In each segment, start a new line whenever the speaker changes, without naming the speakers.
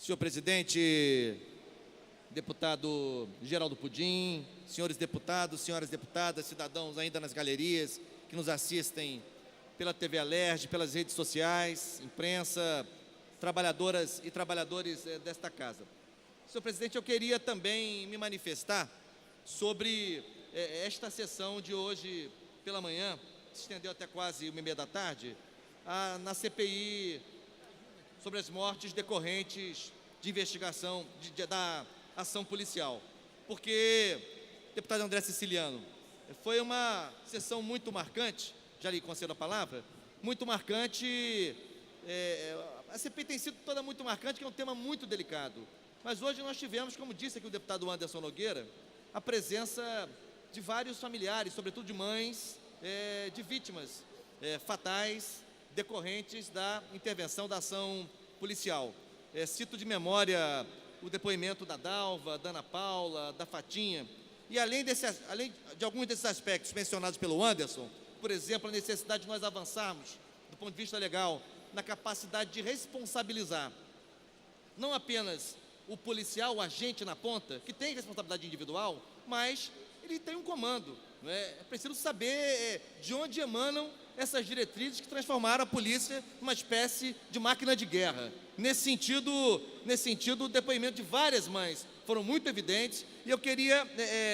Senhor presidente, deputado Geraldo Pudim, senhores deputados, senhoras deputadas, cidadãos ainda nas galerias que nos assistem pela TV Alerj, pelas redes sociais, imprensa, trabalhadoras e trabalhadores desta casa. Senhor presidente, eu queria também me manifestar sobre esta sessão de hoje pela manhã, se estendeu até quase 1h30 da tarde, na CPI sobre as mortes decorrentes de investigação da ação policial. Porque, deputado André Siciliano, foi uma sessão muito marcante, já lhe concedo a palavra, muito marcante. A CPI tem sido toda muito marcante, que é um tema muito delicado. Mas hoje nós tivemos, como disse aqui o deputado Anderson Nogueira, a presença de vários familiares, sobretudo de mães, de vítimas fatais decorrentes da intervenção da ação policial. Cito de memória o depoimento da Dalva, da Ana Paula, da Fatinha. E além de alguns desses aspectos mencionados pelo Anderson, por exemplo, a necessidade de nós avançarmos, do ponto de vista legal, na capacidade de responsabilizar não apenas o policial, o agente na ponta, que tem responsabilidade individual, mas ele tem um comando. É preciso saber de onde emanam essas diretrizes que transformaram a polícia numa espécie de máquina de guerra. Nesse sentido, o depoimento de várias mães foram muito evidentes, e eu queria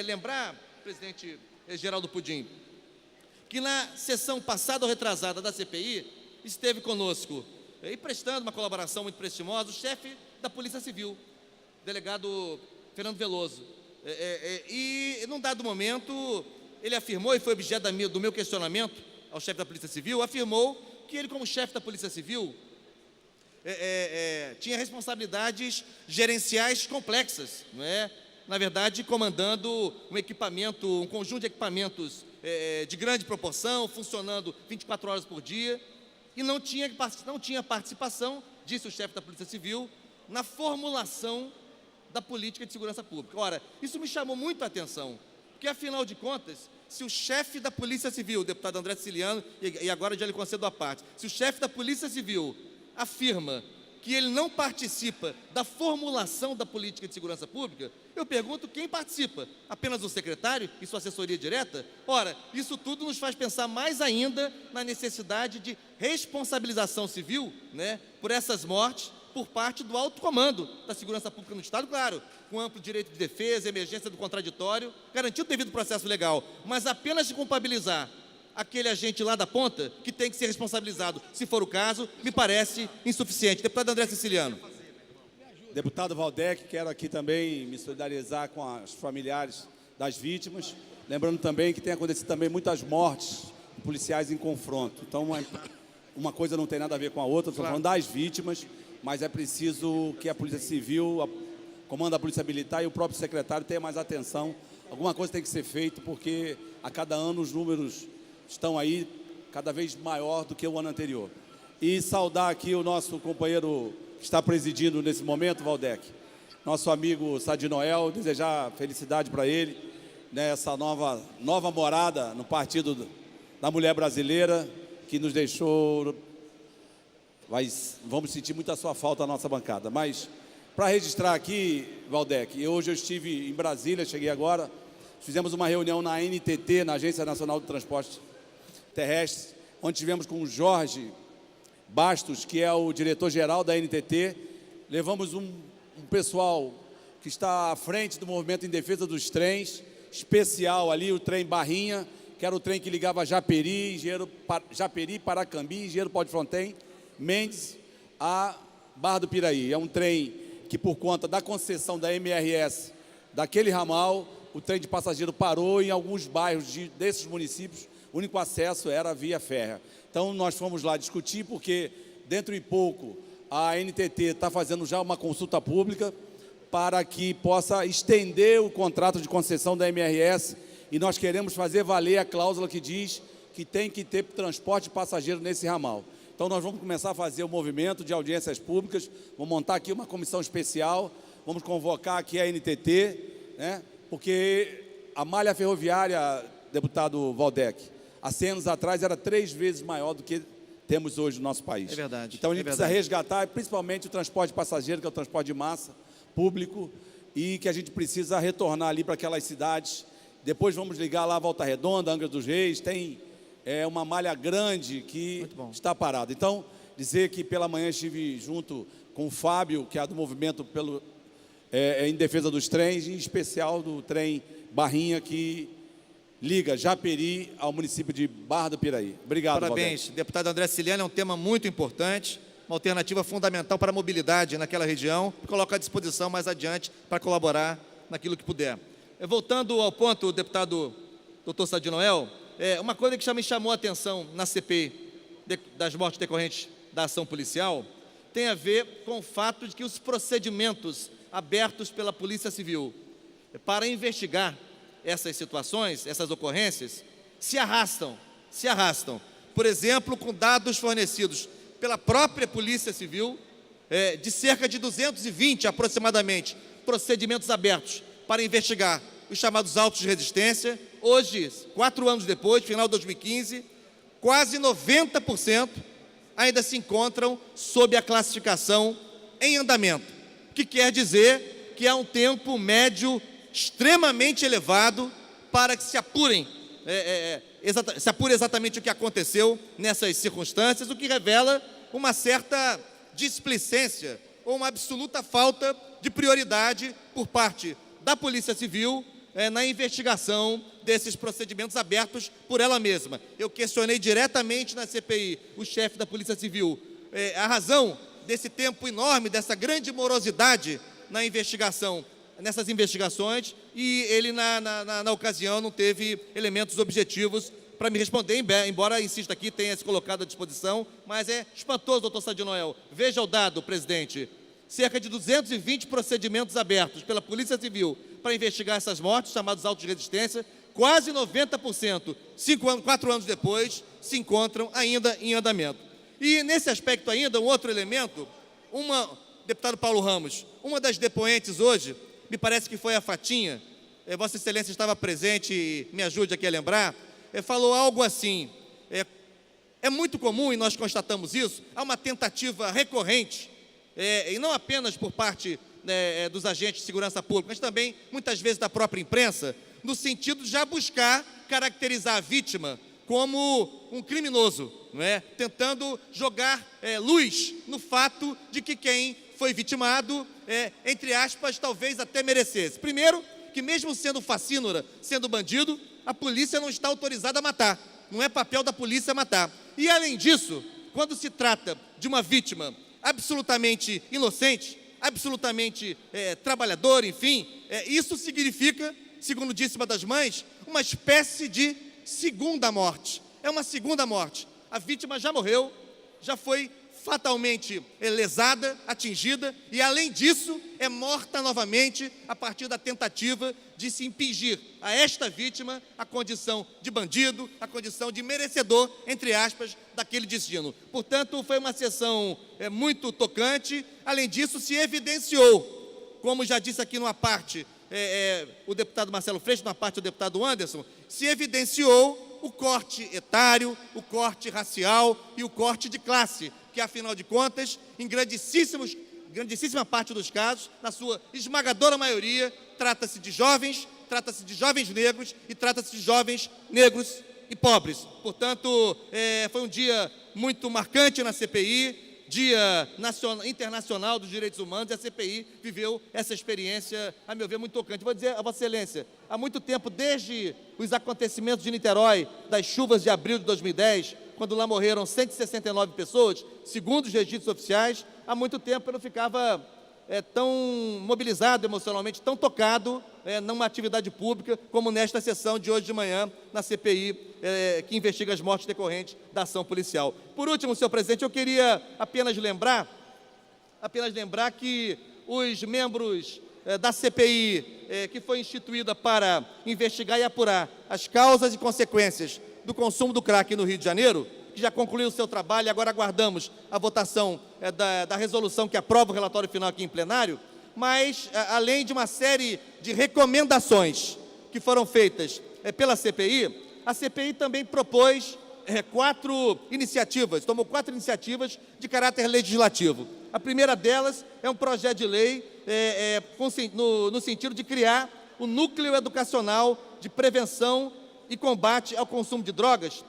lembrar, presidente Geraldo Pudim, que na sessão passada ou retrasada da CPI, esteve conosco, e prestando uma colaboração muito prestimosa, o chefe da Polícia Civil, delegado Fernando Veloso. E num dado momento, ele afirmou, e foi objeto do meu questionamento ao chefe da Polícia Civil, afirmou que ele, como chefe da Polícia Civil, tinha responsabilidades gerenciais complexas, não é? Na verdade, comandando um conjunto de equipamentos de grande proporção, funcionando 24 horas por dia, e não tinha participação, disse o chefe da Polícia Civil, na formulação da política de segurança pública. Ora, isso me chamou muito a atenção, porque, afinal de contas, se o chefe da Polícia Civil, o deputado André Siciliano, e agora já lhe concedo a parte, se o chefe da Polícia Civil afirma que ele não participa da formulação da política de segurança pública, eu pergunto quem participa? Apenas o secretário e sua assessoria direta? Ora, isso tudo nos faz pensar mais ainda na necessidade de responsabilização civil, né, por essas mortes, por parte do alto comando da segurança pública no Estado, claro, com amplo direito de defesa, emergência do contraditório, garantido o devido processo legal, mas apenas de culpabilizar aquele agente lá da ponta, que tem que ser responsabilizado, se for o caso, me parece insuficiente. Deputado André Siciliano.
Deputado Valdec, quero aqui também me solidarizar com os familiares das vítimas, lembrando também que tem acontecido também muitas mortes de policiais em confronto. Então, uma coisa não tem nada a ver com a outra, estou falando das vítimas, mas é preciso que a Polícia Civil, o comando da Polícia Militar e o próprio secretário tenham mais atenção. Alguma coisa tem que ser feita, porque a cada ano os números estão aí cada vez maior do que o ano anterior. E saudar aqui o nosso companheiro que está presidindo nesse momento, Valdec, nosso amigo Sadi Noel, desejar felicidade para ele, nessa nova morada no Partido da Mulher Brasileira, que nos deixou. Vamos sentir muita sua falta na nossa bancada. Mas, para registrar aqui, Valdec, hoje eu estive em Brasília, cheguei agora, fizemos uma reunião na ANTT, na Agência Nacional do Transporte Terrestre, onde tivemos com o Jorge Bastos, que é o diretor-geral da ANTT. Levamos um pessoal que está à frente do movimento em defesa dos trens, especial ali, o trem Barrinha, que era o trem que ligava Japeri, Paracambi, Engenheiro Pau de Fronten, Mendes, a Barra do Piraí. É um trem que, por conta da concessão da MRS daquele ramal, o trem de passageiro parou em alguns bairros desses municípios. O único acesso era via férrea. Então, nós fomos lá discutir, porque, dentro de pouco, a ANTT está fazendo já uma consulta pública para que possa estender o contrato de concessão da MRS, e nós queremos fazer valer a cláusula que diz que tem que ter transporte de passageiro nesse ramal. Então, nós vamos começar a fazer o movimento de audiências públicas, vamos montar aqui uma comissão especial, vamos convocar aqui a ANTT, né, porque a malha ferroviária, deputado Valdec, há 100 anos atrás era 3 vezes maior do que temos hoje no nosso país.
É verdade.
Então a gente precisa resgatar, principalmente o transporte passageiro, que é o transporte de massa, público, e que a gente precisa retornar ali para aquelas cidades. Depois vamos ligar lá a Volta Redonda, Angra dos Reis, tem uma malha grande que está parada. Então, dizer que pela manhã estive junto com o Fábio, que é do movimento em defesa dos trens, em especial do trem Barrinha, que liga Japeri ao município de Barra do Piraí. Obrigado,
parabéns,
Valdec.
deputado André Ciliano, é um tema muito importante, uma alternativa fundamental para a mobilidade naquela região, coloco à disposição mais adiante para colaborar naquilo que puder. Voltando ao ponto, deputado Dr. Sadi Noel, uma coisa que já me chamou a atenção na CPI das mortes decorrentes da ação policial tem a ver com o fato de que os procedimentos abertos pela Polícia Civil para investigar essas situações, essas ocorrências, se arrastam. Por exemplo, com dados fornecidos pela própria Polícia Civil, de cerca de 220 aproximadamente procedimentos abertos para investigar os chamados autos de resistência. Hoje, 4 anos depois, final de 2015, quase 90% ainda se encontram sob a classificação em andamento, o que quer dizer que há um tempo médio extremamente elevado para que se apure exatamente o que aconteceu nessas circunstâncias, o que revela uma certa displicência ou uma absoluta falta de prioridade por parte da Polícia Civil na investigação desses procedimentos abertos por ela mesma. Eu questionei diretamente na CPI o chefe da Polícia Civil a razão desse tempo enorme, dessa grande morosidade na investigação, nessas investigações, e ele, na ocasião, não teve elementos objetivos para me responder, embora, insista aqui, tenha se colocado à disposição, mas é espantoso, doutor Sadi Noel. Veja o dado, presidente, cerca de 220 procedimentos abertos pela Polícia Civil para investigar essas mortes, chamados autos de resistência, quase 90%, 4 anos depois, se encontram ainda em andamento. E, nesse aspecto ainda, um outro elemento, deputado Paulo Ramos, uma das depoentes hoje, me parece que foi a Fatinha, Vossa Excelência estava presente, me ajude aqui a lembrar, falou algo assim, é muito comum, e nós constatamos isso, há uma tentativa recorrente, e não apenas por parte dos agentes de segurança pública, mas também, muitas vezes, da própria imprensa, no sentido de já buscar caracterizar a vítima como um criminoso, não é? Tentando jogar luz no fato de que quem foi vitimado, entre aspas, talvez até merecesse. Primeiro, que mesmo sendo facínora, sendo bandido, a polícia não está autorizada a matar. Não é papel da polícia matar. E, além disso, quando se trata de uma vítima absolutamente inocente, absolutamente trabalhadora, enfim, isso significa, segundo disse uma das mães, uma espécie de segunda morte. É uma segunda morte. A vítima já morreu, já foi fatalmente lesada, atingida, e além disso, é morta novamente a partir da tentativa de se impingir a esta vítima a condição de bandido, a condição de merecedor, entre aspas, daquele destino. Portanto, foi uma sessão muito tocante. Além disso, se evidenciou, como já disse aqui numa parte o deputado Marcelo Freixo, numa parte o deputado Anderson, se evidenciou o corte etário, o corte racial e o corte de classe, que, afinal de contas, em grandíssima parte dos casos, na sua esmagadora maioria, trata-se de jovens negros e trata-se de jovens negros e pobres. Portanto, foi um dia muito marcante na CPI, Dia Internacional dos Direitos Humanos, e a CPI viveu essa experiência, a meu ver, muito tocante. Vou dizer a Vossa Excelência, há muito tempo, desde os acontecimentos de Niterói, das chuvas de abril de 2010, quando lá morreram 169 pessoas, segundo os registros oficiais, há muito tempo eu não ficava tão mobilizado emocionalmente, tão tocado numa atividade pública como nesta sessão de hoje de manhã, na CPI, que investiga as mortes decorrentes da ação policial. Por último, senhor presidente, eu queria apenas lembrar que os membros da CPI, que foi instituída para investigar e apurar as causas e consequências do consumo do crack no Rio de Janeiro, que já concluiu o seu trabalho, e agora aguardamos a votação da resolução que aprova o relatório final aqui em plenário, mas, além de uma série de recomendações que foram feitas pela CPI, a CPI também propôs tomou quatro iniciativas de caráter legislativo. A primeira delas é um projeto de lei no sentido de criar o Núcleo Educacional de Prevenção e Combate ao Consumo de Drogas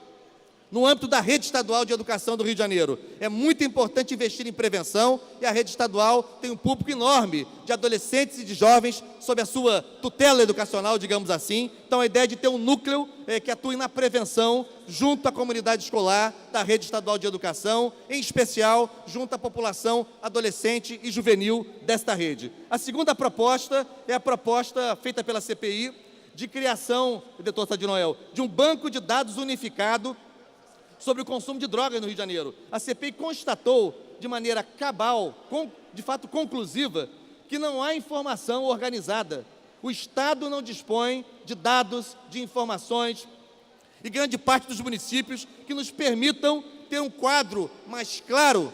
no âmbito da Rede Estadual de Educação do Rio de Janeiro. É muito importante investir em prevenção e a rede estadual tem um público enorme de adolescentes e de jovens sob a sua tutela educacional, digamos assim. Então, a ideia de ter um núcleo que atue na prevenção junto à comunidade escolar da Rede Estadual de Educação, em especial junto à população adolescente e juvenil desta rede. A segunda proposta é a proposta feita pela CPI de criação, doutor Sadi Noel, de um banco de dados unificado sobre o consumo de drogas no Rio de Janeiro. A CPI constatou de maneira cabal, de fato conclusiva, que não há informação organizada. O Estado não dispõe de dados, de informações, e grande parte dos municípios que nos permitam ter um quadro mais claro,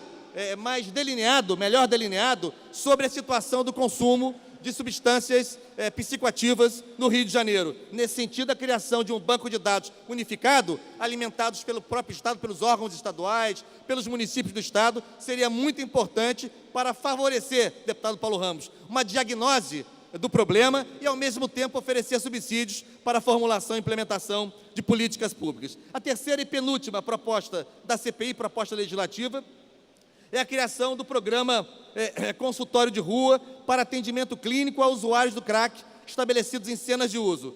mais delineado, melhor delineado, sobre a situação do consumo de substâncias psicoativas no Rio de Janeiro. Nesse sentido, a criação de um banco de dados unificado, alimentados pelo próprio Estado, pelos órgãos estaduais, pelos municípios do Estado, seria muito importante para favorecer, deputado Paulo Ramos, uma diagnose do problema e, ao mesmo tempo, oferecer subsídios para a formulação e implementação de políticas públicas. A terceira e penúltima proposta da CPI, proposta legislativa, é a criação do programa consultório de rua para atendimento clínico a usuários do crack estabelecidos em cenas de uso.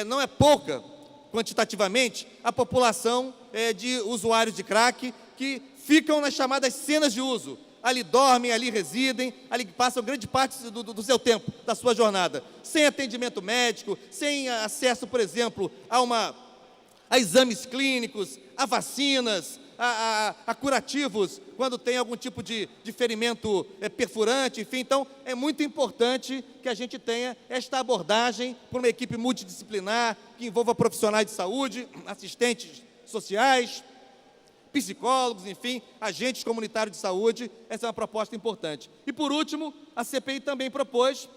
Não é pouca, quantitativamente, a população de usuários de crack que ficam nas chamadas cenas de uso. Ali dormem, ali residem, ali passam grande parte do seu tempo, da sua jornada, sem atendimento médico, sem acesso, por exemplo, a exames clínicos, a vacinas, a curativos, quando tem algum tipo de ferimento perfurante, enfim. Então, é muito importante que a gente tenha esta abordagem por uma equipe multidisciplinar, que envolva profissionais de saúde, assistentes sociais, psicólogos, enfim, agentes comunitários de saúde. Essa é uma proposta importante. E, por último, a CPI também propôs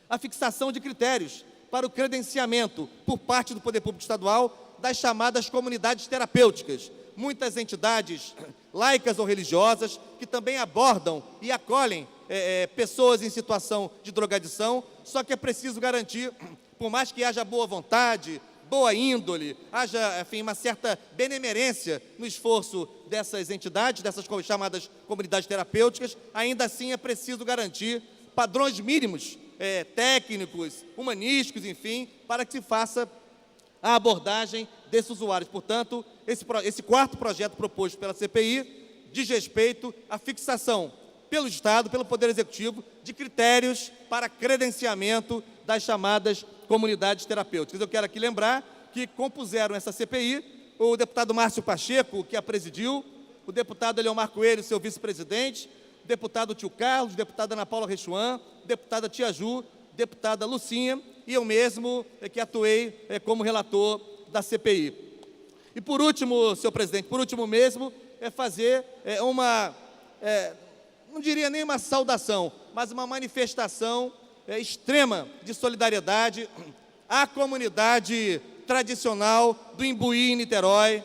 a fixação de critérios para o credenciamento, por parte do Poder Público Estadual, das chamadas comunidades terapêuticas. Muitas entidades laicas ou religiosas que também abordam e acolhem pessoas em situação de drogadição, só que é preciso garantir, por mais que haja boa vontade, boa índole, haja, enfim, uma certa benemerência no esforço dessas entidades, dessas chamadas comunidades terapêuticas, ainda assim é preciso garantir padrões mínimos, técnicos, humanísticos, enfim, para que se faça a abordagem desses usuários. Portanto, esse quarto projeto proposto pela CPI diz respeito à fixação pelo Estado, pelo Poder Executivo, de critérios para credenciamento das chamadas comunidades terapêuticas. Eu quero aqui lembrar que compuseram essa CPI o deputado Márcio Pacheco, que a presidiu, o deputado Eliomar Coelho, seu vice-presidente, o deputado Tio Carlos, deputada Ana Paula Rechuan, deputada Tia Ju, deputada Lucinha, e eu mesmo que atuei como relator da CPI. E por último, senhor presidente, por último mesmo, fazer não diria nem uma saudação, mas uma manifestação extrema de solidariedade à comunidade tradicional do Imbuí, em Niterói,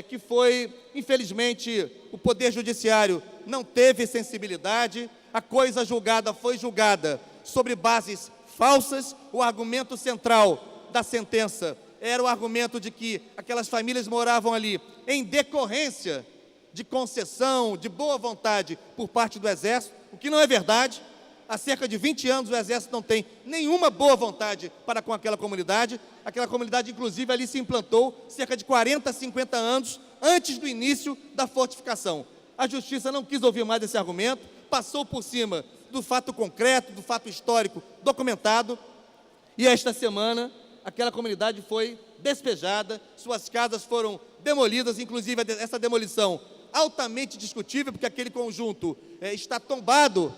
que foi, infelizmente, o Poder Judiciário não teve sensibilidade, a coisa julgada foi julgada sobre bases falsas. O argumento central da sentença era o argumento de que aquelas famílias moravam ali em decorrência de concessão, de boa vontade por parte do Exército, o que não é verdade. Há cerca de 20 anos o Exército não tem nenhuma boa vontade para com aquela comunidade. Aquela comunidade, inclusive, ali se implantou cerca de 40, 50 anos antes do início da fortificação. A Justiça não quis ouvir mais esse argumento, passou por cima do fato concreto, do fato histórico documentado, e esta semana aquela comunidade foi despejada, suas casas foram demolidas, inclusive essa demolição altamente discutível, porque aquele conjunto está tombado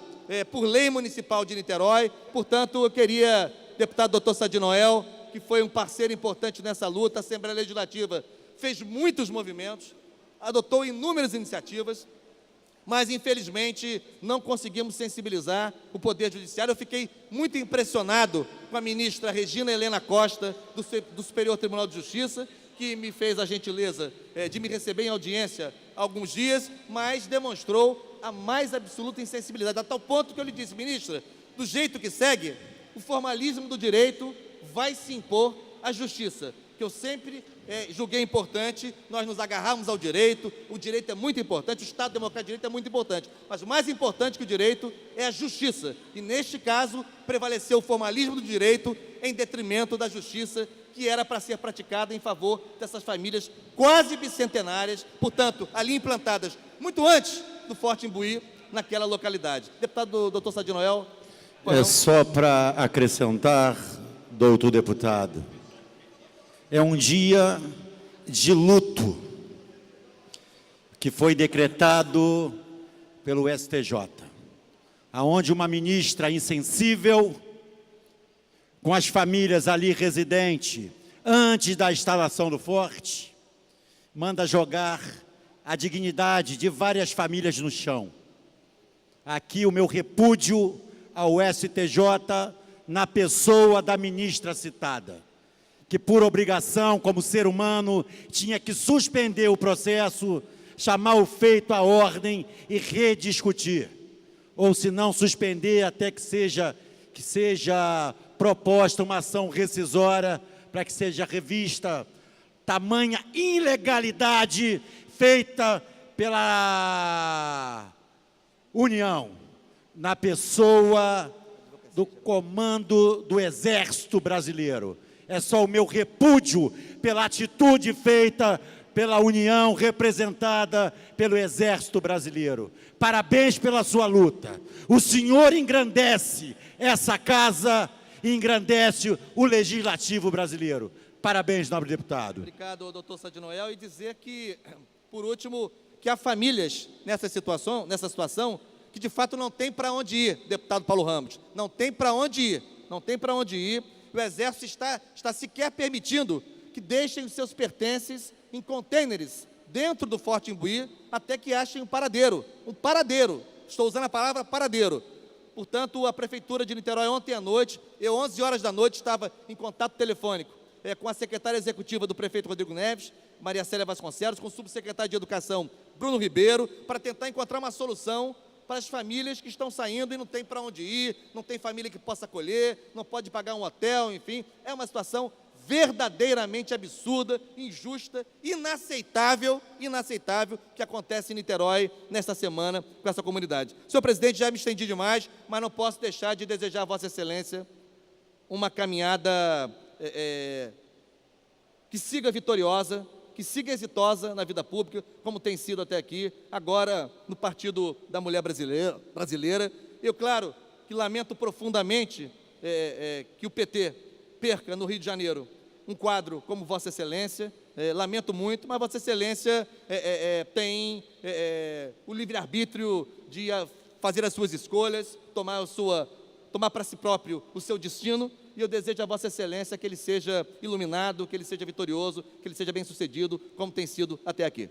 por lei municipal de Niterói. Portanto, eu queria, deputado doutor Sadi Noel, que foi um parceiro importante nessa luta, a Assembleia Legislativa fez muitos movimentos, adotou inúmeras iniciativas, mas, infelizmente, não conseguimos sensibilizar o Poder Judiciário. Eu fiquei muito impressionado com a ministra Regina Helena Costa, do Superior Tribunal de Justiça, que me fez a gentileza de me receber em audiência há alguns dias, mas demonstrou a mais absoluta insensibilidade, a tal ponto que eu lhe disse: ministra, do jeito que segue, o formalismo do direito vai se impor à justiça, que eu sempre julguei importante nós nos agarrarmos ao direito. O direito é muito importante, o Estado Democrático de Direito é muito importante, mas o mais importante que o direito é a justiça, e neste caso prevaleceu o formalismo do direito em detrimento da justiça, que era para ser praticada em favor dessas famílias quase bicentenárias, portanto, ali implantadas muito antes do Forte Imbuí, naquela localidade. Deputado Dr. Sadi Noel.
É só para acrescentar, doutor deputado, é um dia de luto que foi decretado pelo STJ, aonde uma ministra insensível, com as famílias ali residentes, antes da instalação do forte, manda jogar a dignidade de várias famílias no chão. Aqui o meu repúdio ao STJ, na pessoa da ministra citada, que por obrigação, como ser humano, tinha que suspender o processo, chamar o feito à ordem e rediscutir. Ou se não suspender, até que seja proposta uma ação rescisória para que seja revista tamanha ilegalidade feita pela União, na pessoa do comando do Exército Brasileiro. É só o meu repúdio pela atitude feita pela União, representada pelo Exército Brasileiro. Parabéns pela sua luta. O senhor engrandece essa casa e engrandece o Legislativo brasileiro. Parabéns, nobre deputado.
Obrigado, doutor Sadi Noel, e dizer que, por último, que há famílias nessa situação, que de fato não tem para onde ir, deputado Paulo Ramos. Não tem para onde ir, não tem para onde ir. O Exército está sequer permitindo que deixem os seus pertences em contêineres dentro do Forte Imbuí, até que achem um paradeiro. Estou usando a palavra paradeiro. Portanto, a Prefeitura de Niterói, ontem à noite, 11 horas da noite, estava em contato telefônico com a secretária executiva do prefeito Rodrigo Neves, Maria Célia Vasconcelos, com o subsecretário de Educação, Bruno Ribeiro, para tentar encontrar uma solução para as famílias que estão saindo e não tem para onde ir, não tem família que possa acolher, não pode pagar um hotel, enfim. É uma situação verdadeiramente absurda, injusta, inaceitável que acontece em Niterói nesta semana com essa comunidade. Senhor presidente, já me estendi demais, mas não posso deixar de desejar a Vossa Excelência uma caminhada que siga vitoriosa, que siga exitosa na vida pública, como tem sido até aqui, agora no Partido da Mulher Brasileira. Eu, claro, que lamento profundamente que o PT perca no Rio de Janeiro um quadro como Vossa Excelência, lamento muito, mas Vossa Excelência tem o livre-arbítrio de fazer as suas escolhas, tomar para si próprio o seu destino, e eu desejo a Vossa Excelência que ele seja iluminado, que ele seja vitorioso, que ele seja bem-sucedido, como tem sido até aqui.